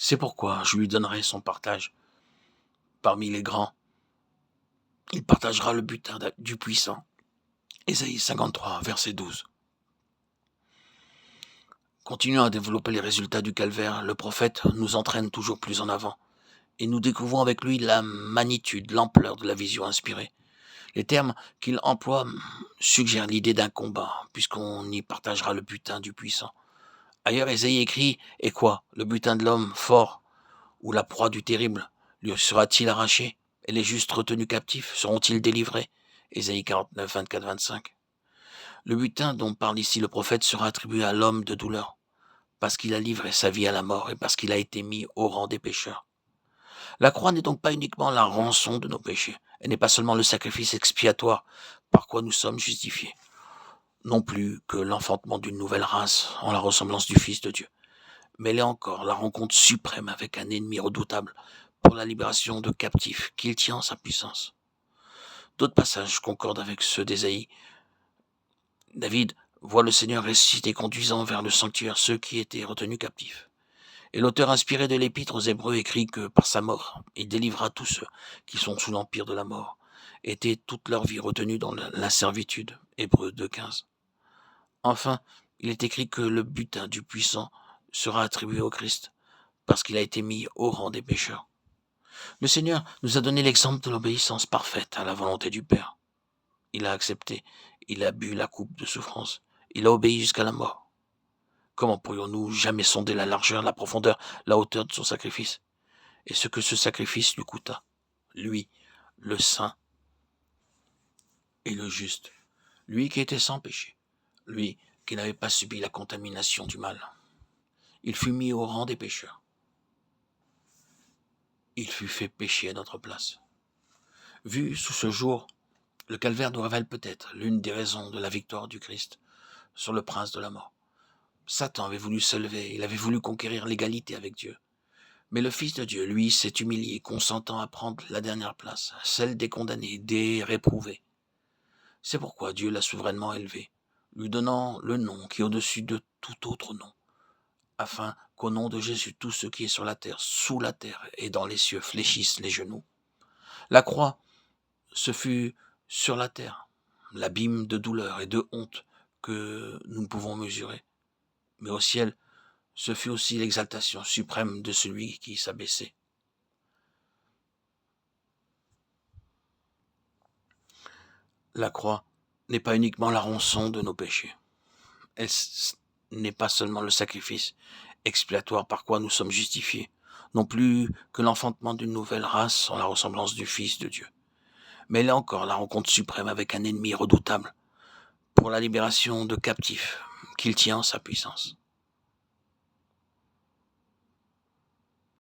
C'est pourquoi je lui donnerai son partage. Parmi les grands, il partagera le butin du puissant. Ésaïe 53, verset 12. Continuant à développer les résultats du calvaire, le prophète nous entraîne toujours plus en avant. Et nous découvrons avec lui la magnitude, l'ampleur de la vision inspirée. Les termes qu'il emploie suggèrent l'idée d'un combat, puisqu'on y partagera le butin du puissant. Ailleurs, Ésaïe écrit, et quoi? Le butin de l'homme fort, ou la proie du terrible, lui sera-t-il arraché? Et les justes retenus captifs, seront-ils délivrés? Ésaïe 49, 24, 25. Le butin dont parle ici le prophète sera attribué à l'homme de douleur, parce qu'il a livré sa vie à la mort et parce qu'il a été mis au rang des pécheurs. La croix n'est donc pas uniquement la rançon de nos péchés, elle n'est pas seulement le sacrifice expiatoire par quoi nous sommes justifiés, non plus que l'enfantement d'une nouvelle race en la ressemblance du Fils de Dieu, mais elle est encore la rencontre suprême avec un ennemi redoutable pour la libération de captifs qu'il tient en sa puissance. D'autres passages concordent avec ceux d'Ésaïe. David voit le Seigneur ressuscité conduisant vers le sanctuaire ceux qui étaient retenus captifs. Et l'auteur inspiré de l'Épître aux Hébreux écrit que par sa mort, il délivra tous ceux qui sont sous l'empire de la mort, étaient toute leur vie retenus dans la servitude. Hébreux 2,15. Enfin, il est écrit que le butin du puissant sera attribué au Christ, parce qu'il a été mis au rang des pécheurs. Le Seigneur nous a donné l'exemple de l'obéissance parfaite à la volonté du Père. Il a accepté, il a bu la coupe de souffrance, il a obéi jusqu'à la mort. Comment pourrions-nous jamais sonder la largeur, la profondeur, la hauteur de son sacrifice, et ce que ce sacrifice lui coûta, lui, le saint et le juste, lui qui était sans péché, lui qui n'avait pas subi la contamination du mal. Il fut mis au rang des pécheurs. Il fut fait pécher à notre place. Vu sous ce jour, le calvaire nous révèle peut-être l'une des raisons de la victoire du Christ sur le prince de la mort. Satan avait voulu se lever, il avait voulu conquérir l'égalité avec Dieu. Mais le Fils de Dieu, lui, s'est humilié, consentant à prendre la dernière place, celle des condamnés, des réprouvés. C'est pourquoi Dieu l'a souverainement élevé, lui donnant le nom qui est au-dessus de tout autre nom, afin qu'au nom de Jésus, tout ce qui est sur la terre, sous la terre et dans les cieux fléchissent les genoux. La croix, ce fut sur la terre, l'abîme de douleur et de honte que nous ne pouvons mesurer. Mais au ciel, ce fut aussi l'exaltation suprême de celui qui s'abaissait. La croix n'est pas uniquement la rançon de nos péchés. Elle n'est pas seulement le sacrifice expiatoire par quoi nous sommes justifiés, non plus que l'enfantement d'une nouvelle race en la ressemblance du Fils de Dieu. Mais elle est encore la rencontre suprême avec un ennemi redoutable pour la libération de captifs qu'il tient en sa puissance.